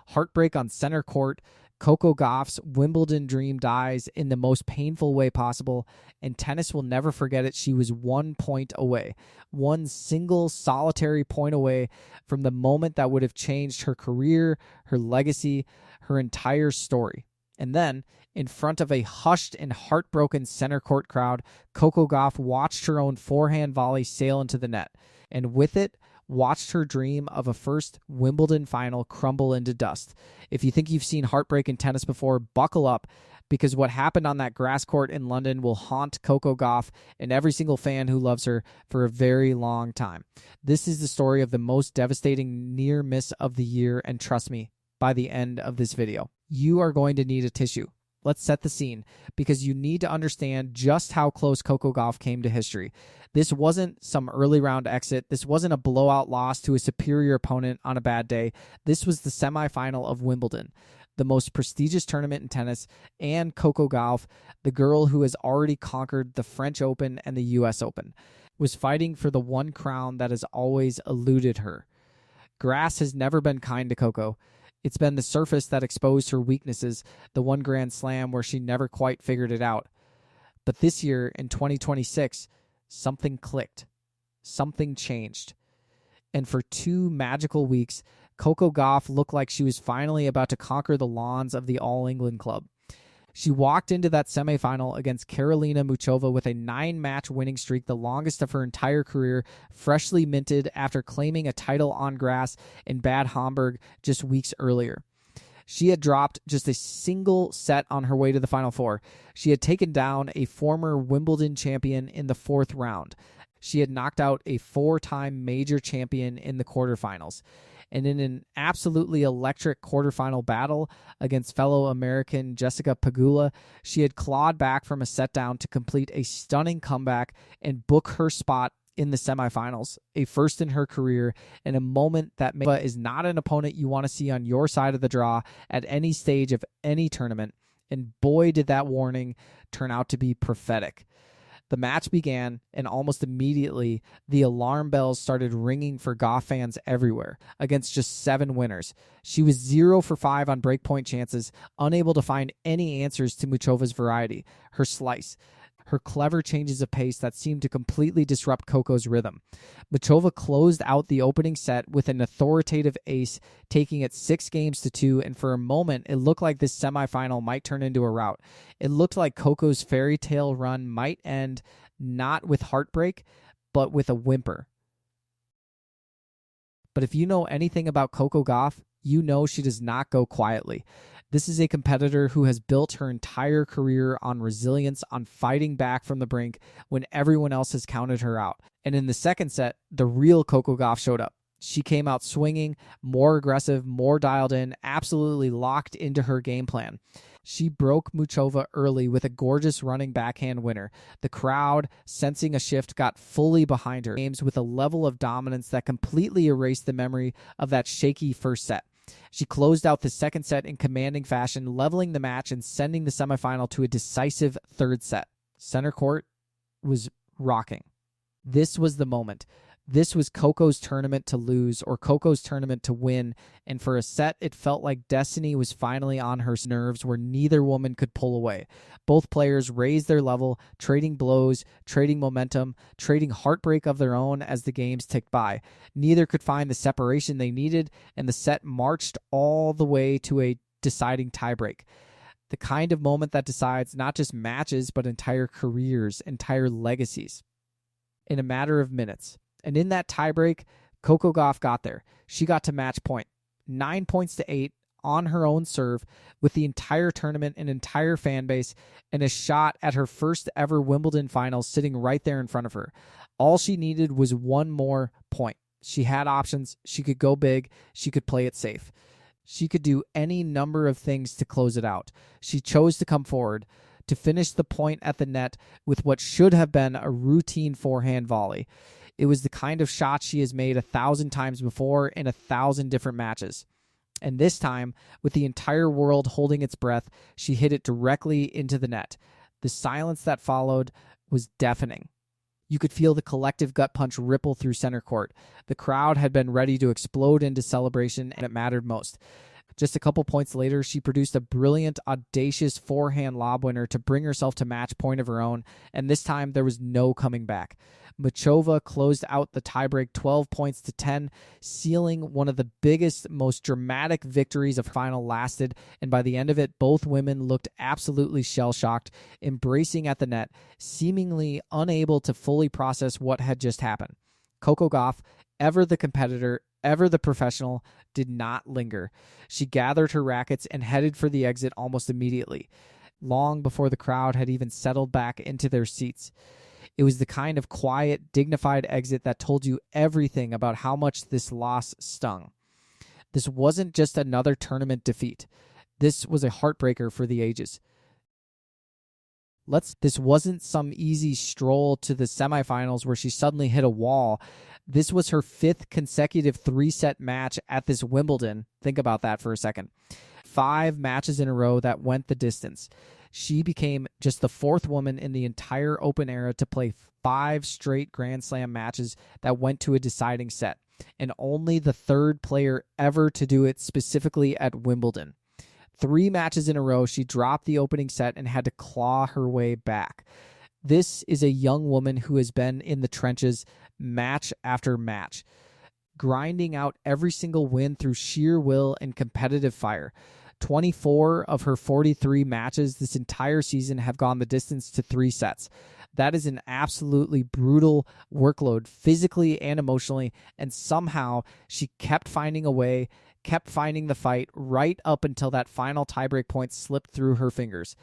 Heartbreak on center court. Coco Gauff's Wimbledon dream dies in the most painful way possible, and tennis will never forget it. She was 1 point away, one single solitary point away from the moment that would have changed her career, her legacy, her entire story. And then, in front of a hushed and heartbroken center court crowd, Coco Gauff watched her own forehand volley sail into the net, and with it, watched her dream of a first Wimbledon final crumble into dust. If you think you've seen heartbreak in tennis before, buckle up, because what happened on that grass court in London will haunt Coco Gauff and every single fan who loves her for a very long time. This is the story of the most devastating near miss of the year, and trust me, by the end of this video, you are going to need a tissue. Let's set the scene, because you need to understand just how close Coco Gauff came to history. This wasn't some early round exit. This wasn't a blowout loss to a superior opponent on a bad day. This was the semifinal of Wimbledon, the most prestigious tournament in tennis, and Coco Gauff, the girl who has already conquered the French Open and the US Open, was fighting for the one crown that has always eluded her. Grass has never been kind to Coco. It's been the surface that exposed her weaknesses, the one Grand Slam where she never quite figured it out. But this year, in 2026, something clicked. Something changed. And for 2 magical weeks, Coco Gauff looked like she was finally about to conquer the lawns of the All England Club. She walked into that semifinal against Karolina Muchova with a 9-match winning streak, the longest of her entire career, freshly minted after claiming a title on grass in Bad Homburg just weeks earlier. She had dropped just a single set on her way to the Final Four. She had taken down a former Wimbledon champion in the 4th round. She had knocked out a 4-time major champion in the quarterfinals. And in an absolutely electric quarterfinal battle against fellow American Jessica Pegula, she had clawed back from a set down to complete a stunning comeback and book her spot in the semifinals, a first in her career, and a moment that is not an opponent you want to see on your side of the draw at any stage of any tournament. And boy, did that warning turn out to be prophetic. The match began, and almost immediately, the alarm bells started ringing for Gauff fans everywhere, against just 7 winners. She was 0 for 5 on breakpoint chances, unable to find any answers to Muchova's variety, her slice, her clever changes of pace that seemed to completely disrupt Coco's rhythm. Muchova closed out the opening set with an authoritative ace, taking it 6-2, and for a moment, it looked like this semifinal might turn into a rout. It looked like Coco's fairy tale run might end not with heartbreak, but with a whimper. But if you know anything about Coco Gauff, you know she does not go quietly. This is a competitor who has built her entire career on resilience, on fighting back from the brink when everyone else has counted her out. And in the second set, the real Coco Gauff showed up. She came out swinging, more aggressive, more dialed in, absolutely locked into her game plan. She broke Muchova early with a gorgeous running backhand winner. The crowd, sensing a shift, got fully behind her. Games with a level of dominance that completely erased the memory of that shaky first set. She closed out the second set in commanding fashion, leveling the match and sending the semifinal to a decisive third set. Center court was rocking. This was the moment. This was Coco's tournament to lose, or Coco's tournament to win, and for a set, it felt like destiny was finally on her nerves where neither woman could pull away. Both players raised their level, trading blows, trading momentum, trading heartbreak of their own as the games ticked by. Neither could find the separation they needed, and the set marched all the way to a deciding tiebreak. The kind of moment that decides not just matches, but entire careers, entire legacies. In a matter of minutes. And in that tiebreak, Coco Gauff got there. She got to match point, 9-8 on her own serve, with the entire tournament, an entire fan base, and a shot at her first ever Wimbledon finals sitting right there in front of her. All she needed was one more point. She had options. She could go big. She could play it safe. She could do any number of things to close it out. She chose to come forward, to finish the point at the net with what should have been a routine forehand volley. It was the kind of shot she has made 1,000 times before in 1,000 different matches. And this time, with the entire world holding its breath, she hit it directly into the net. The silence that followed was deafening. You could feel the collective gut punch ripple through center court. The crowd had been ready to explode into celebration, and it mattered most. Just a couple points later, she produced a brilliant, audacious forehand lob winner to bring herself to match point of her own, and this time there was no coming back. Muchova closed out the tiebreak 12 points to 10, sealing one of the biggest, most dramatic victories a final lasted, and by the end of it, both women looked absolutely shell-shocked, embracing at the net, seemingly unable to fully process what had just happened. Coco Gauff, ever the competitor, ever the professional, did not linger. She gathered her rackets and headed for the exit almost immediately, long before the crowd had even settled back into their seats. It was the kind of quiet, dignified exit that told you everything about how much this loss stung. This wasn't just another tournament defeat. This was a heartbreaker for the ages. This wasn't some easy stroll to the semifinals where she suddenly hit a wall. This was her 5th consecutive 3-set match at this Wimbledon. Think about that for a second. 5 matches in a row that went the distance. She became just the 4th woman in the entire Open era to play 5 straight Grand Slam matches that went to a deciding set, and only the 3rd player ever to do it specifically at Wimbledon. 3 matches in a row, she dropped the opening set and had to claw her way back. This is a young woman who has been in the trenches match after match, grinding out every single win through sheer will and competitive fire. 24 of her 43 matches this entire season have gone the distance to 3 sets. That is an absolutely brutal workload, physically and emotionally, and somehow she kept finding a way, kept finding the fight right up until that final tiebreak point slipped through her fingers.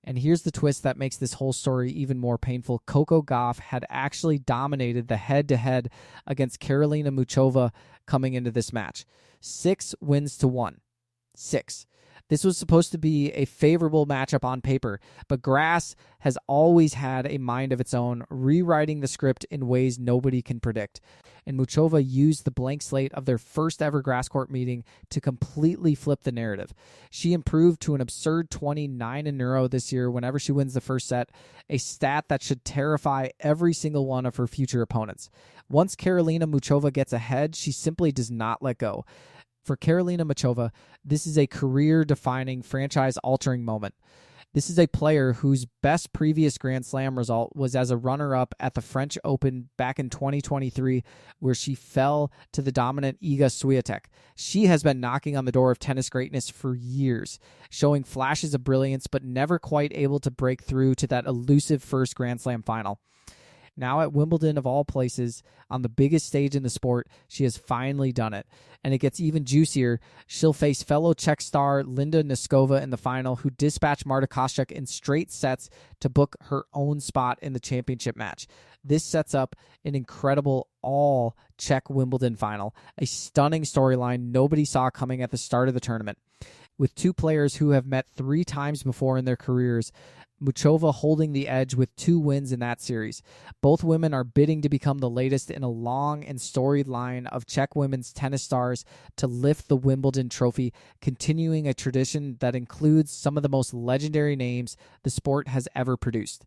And here's the twist that makes this whole story even more painful. Coco Gauff had actually dominated the head-to-head against Karolina Muchova coming into this match. 6 wins to 1. 6. This was supposed to be a favorable matchup on paper, but grass has always had a mind of its own, rewriting the script in ways nobody can predict. And Muchova used the blank slate of their first ever grass court meeting to completely flip the narrative. She improved to an absurd 29 in a row this year whenever she wins the first set, a stat that should terrify every single one of her future opponents. Once Karolina Muchova gets ahead, she simply does not let go. For Karolina Muchova, this is a career-defining, franchise-altering moment. This is a player whose best previous Grand Slam result was as a runner-up at the French Open back in 2023, where she fell to the dominant Iga Swiatek. She has been knocking on the door of tennis greatness for years, showing flashes of brilliance, but never quite able to break through to that elusive first Grand Slam final. Now at Wimbledon, of all places, on the biggest stage in the sport, she has finally done it. And it gets even juicier. She'll face fellow Czech star Linda Noskova in the final, who dispatched Marta Kostyuk in straight sets to book her own spot in the championship match. This sets up an incredible all-Czech Wimbledon final, a stunning storyline nobody saw coming at the start of the tournament. With 2 players who have met 3 times before in their careers, Muchova holding the edge with 2 wins in that series. Both women are bidding to become the latest in a long and storied line of Czech women's tennis stars to lift the Wimbledon trophy, continuing a tradition that includes some of the most legendary names the sport has ever produced.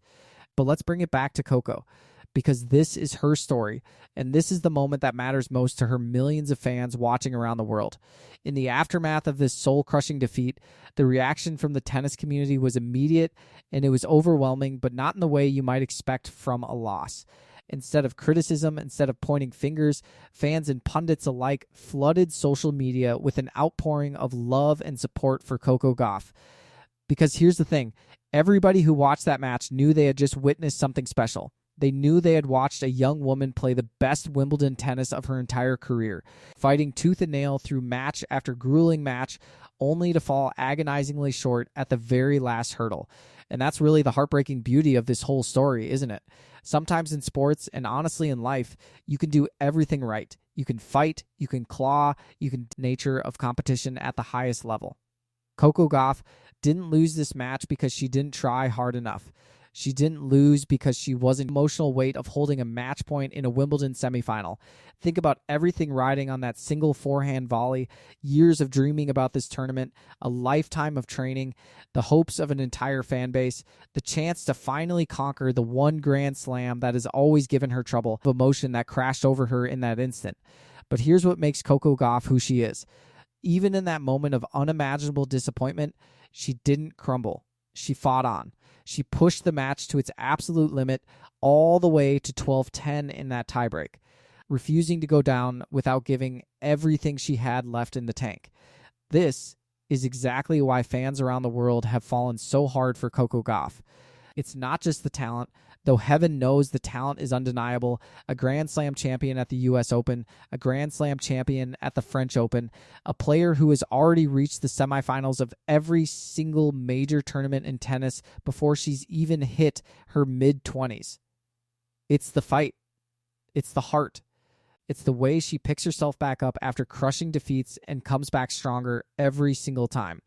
But let's bring it back to Coco, because this is her story, and this is the moment that matters most to her millions of fans watching around the world. In the aftermath of this soul-crushing defeat, the reaction from the tennis community was immediate, and it was overwhelming, but not in the way you might expect from a loss. Instead of criticism, instead of pointing fingers, fans and pundits alike flooded social media with an outpouring of love and support for Coco Gauff. Because here's the thing, everybody who watched that match knew they had just witnessed something special. They knew they had watched a young woman play the best Wimbledon tennis of her entire career, fighting tooth and nail through match after grueling match, only to fall agonizingly short at the very last hurdle. And that's really the heartbreaking beauty of this whole story, isn't it? Sometimes in sports, and honestly in life, you can do everything right. You can fight, you can claw, you can nature of competition at the highest level. Coco Gauff didn't lose this match because she didn't try hard enough. She didn't lose because she wasn't emotional weight of holding a match point in a Wimbledon semifinal. Think about everything riding on that single forehand volley, years of dreaming about this tournament, a lifetime of training, the hopes of an entire fan base, the chance to finally conquer the one Grand Slam that has always given her trouble, the emotion that crashed over her in that instant. But here's what makes Coco Gauff who she is. Even in that moment of unimaginable disappointment, she didn't crumble. She fought on. She pushed the match to its absolute limit all the way to 12-10 in that tiebreak, refusing to go down without giving everything she had left in the tank. This is exactly why fans around the world have fallen so hard for Coco Gauff. It's not just the talent, though heaven knows the talent is undeniable. A Grand Slam champion at the US Open, a Grand Slam champion at the French Open, a player who has already reached the semifinals of every single major tournament in tennis before she's even hit her mid-20s. It's the fight. It's the heart. It's the way she picks herself back up after crushing defeats and comes back stronger every single time.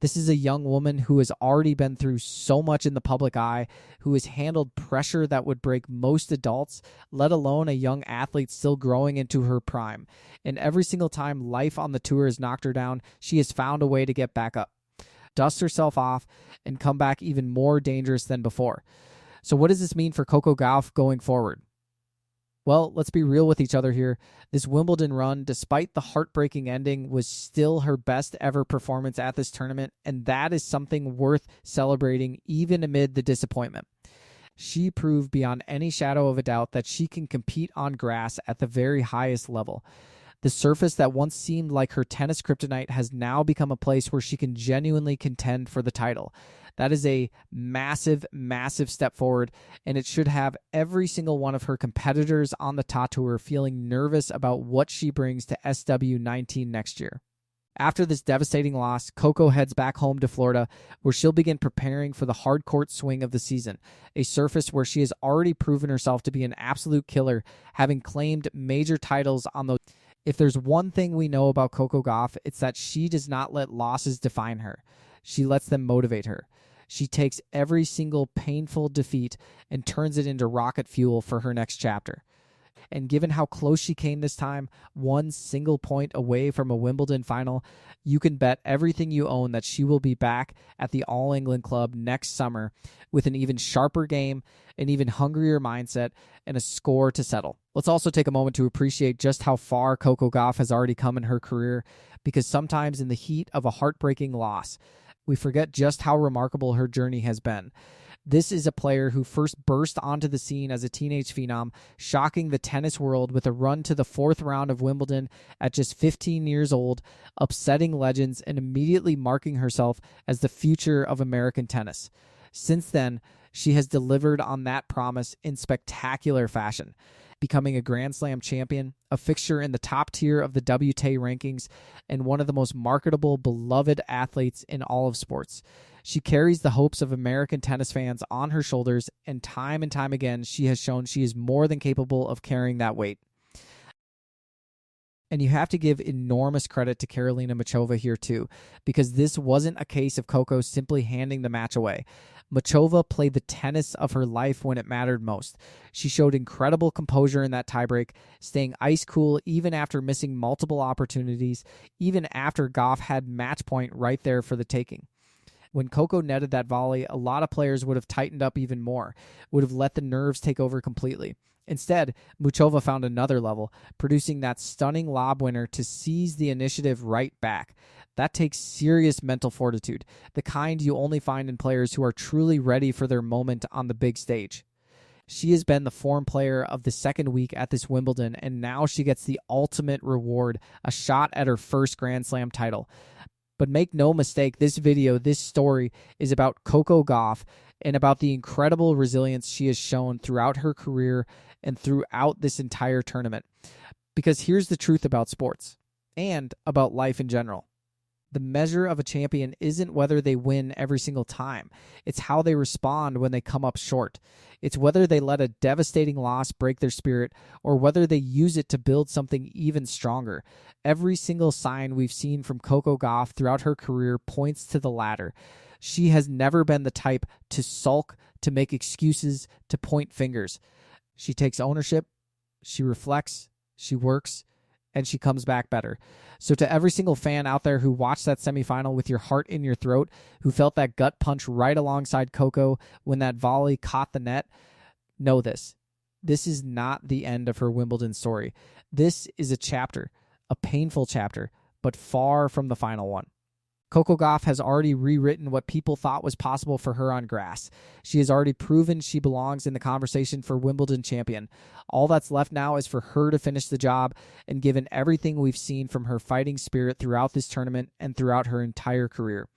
This is a young woman who has already been through so much in the public eye, who has handled pressure that would break most adults, let alone a young athlete still growing into her prime. And every single time life on the tour has knocked her down, she has found a way to get back up, dust herself off, and come back even more dangerous than before. So what does this mean for Coco Gauff going forward? Well, let's be real with each other here. This Wimbledon run, despite the heartbreaking ending, was still her best ever performance at this tournament, and that is something worth celebrating even amid the disappointment. She proved beyond any shadow of a doubt that she can compete on grass at the very highest level. The surface that once seemed like her tennis kryptonite has now become a place where she can genuinely contend for the title. That is a massive, massive step forward, and it should have every single one of her competitors on the Ta Tour feeling nervous about what she brings to SW19 next year. After this devastating loss, Coco heads back home to Florida, where she'll begin preparing for the hard court swing of the season, a surface where she has already proven herself to be an absolute killer, having claimed major titles on those. If there's one thing we know about Coco Gauff, it's that she does not let losses define her. She lets them motivate her. She takes every single painful defeat and turns it into rocket fuel for her next chapter. And given how close she came this time, one single point away from a Wimbledon final, you can bet everything you own that she will be back at the All England Club next summer with an even sharper game, an even hungrier mindset, and a score to settle. Let's also take a moment to appreciate just how far Coco Gauff has already come in her career, because sometimes in the heat of a heartbreaking loss, we forget just how remarkable her journey has been. This is a player who first burst onto the scene as a teenage phenom, shocking the tennis world with a run to the fourth round of Wimbledon at just 15 years old, upsetting legends and immediately marking herself as the future of American tennis. Since then, she has delivered on that promise in spectacular fashion, becoming a Grand Slam champion, a fixture in the top tier of the WTA rankings, and one of the most marketable, beloved athletes in all of sports. She carries the hopes of American tennis fans on her shoulders, and time again, she has shown she is more than capable of carrying that weight. And you have to give enormous credit to Karolina Muchova here too, because this wasn't a case of Coco simply handing the match away. Muchova played the tennis of her life when it mattered most. She showed incredible composure in that tiebreak, staying ice cool even after missing multiple opportunities, even after Gauff had match point right there for the taking. When Coco netted that volley, a lot of players would have tightened up even more, would have let the nerves take over completely. Instead, Muchova found another level, producing that stunning lob winner to seize the initiative right back. That takes serious mental fortitude, the kind you only find in players who are truly ready for their moment on the big stage. She has been the form player of the second week at this Wimbledon, and now she gets the ultimate reward, a shot at her first Grand Slam title. But make no mistake, this video, this story is about Coco Gauff and about the incredible resilience she has shown throughout her career and throughout this entire tournament. Because here's the truth about sports and about life in general. The measure of a champion isn't whether they win every single time. It's how they respond when they come up short. It's whether they let a devastating loss break their spirit or whether they use it to build something even stronger. Every single sign we've seen from Coco Gauff throughout her career points to the latter. She has never been the type to sulk, to make excuses, to point fingers. She takes ownership, she reflects, she works, and she comes back better. So to every single fan out there who watched that semifinal with your heart in your throat, who felt that gut punch right alongside Coco when that volley caught the net, know this. This is not the end of her Wimbledon story. This is a chapter, a painful chapter, but far from the final one. Coco Gauff has already rewritten what people thought was possible for her on grass. She has already proven she belongs in the conversation for Wimbledon champion. All that's left now is for her to finish the job, and given everything we've seen from her fighting spirit throughout this tournament and throughout her entire career,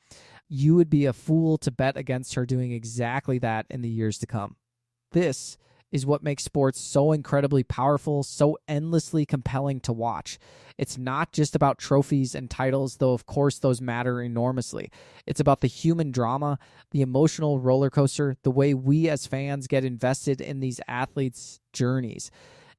you would be a fool to bet against her doing exactly that in the years to come. This is what makes sports so incredibly powerful, so endlessly compelling to watch. It's not just about trophies and titles, though of course those matter enormously. It's about the human drama, the emotional roller coaster, the way we as fans get invested in these athletes' journeys,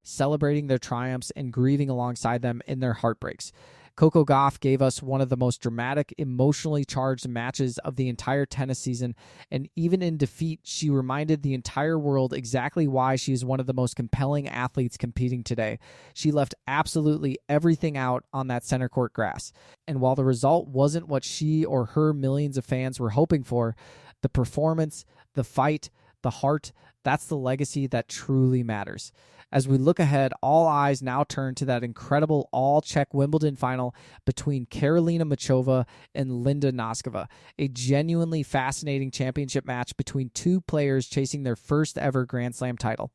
celebrating their triumphs and grieving alongside them in their heartbreaks. Coco Gauff gave us one of the most dramatic, emotionally charged matches of the entire tennis season, and even in defeat, she reminded the entire world exactly why she is one of the most compelling athletes competing today. She left absolutely everything out on that center court grass, and while the result wasn't what she or her millions of fans were hoping for, the performance, the fight, the heart, that's the legacy that truly matters. As we look ahead, all eyes now turn to that incredible all-Czech Wimbledon final between Karolina Muchova and Linda Noskova, a genuinely fascinating championship match between two players chasing their first ever Grand Slam title.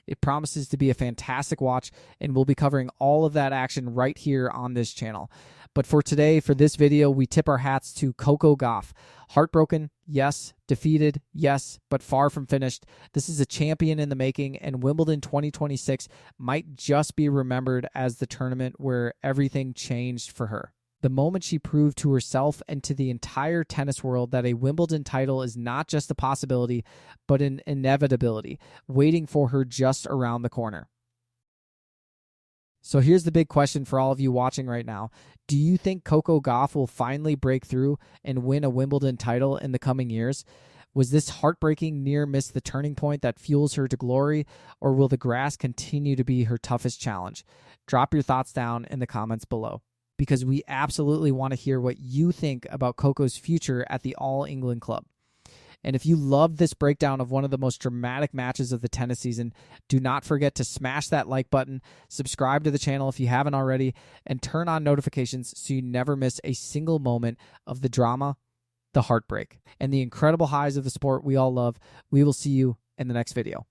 It promises to be a fantastic watch, and we'll be covering all of that action right here on this channel. But for today, for this video, we tip our hats to Coco Gauff. Heartbroken, yes. Defeated, yes, but far from finished. This is a champion in the making, and Wimbledon 2026 might just be remembered as the tournament where everything changed for her. The moment she proved to herself and to the entire tennis world that a Wimbledon title is not just a possibility, but an inevitability, waiting for her just around the corner. So here's the big question for all of you watching right now. Do you think Coco Gauff will finally break through and win a Wimbledon title in the coming years? Was this heartbreaking near miss the turning point that fuels her to glory, or will the grass continue to be her toughest challenge? Drop your thoughts down in the comments below, because we absolutely want to hear what you think about Coco's future at the All England Club. And if you love this breakdown of one of the most dramatic matches of the tennis season, do not forget to smash that like button, subscribe to the channel if you haven't already, and turn on notifications so you never miss a single moment of the drama, the heartbreak, and the incredible highs of the sport we all love. We will see you in the next video.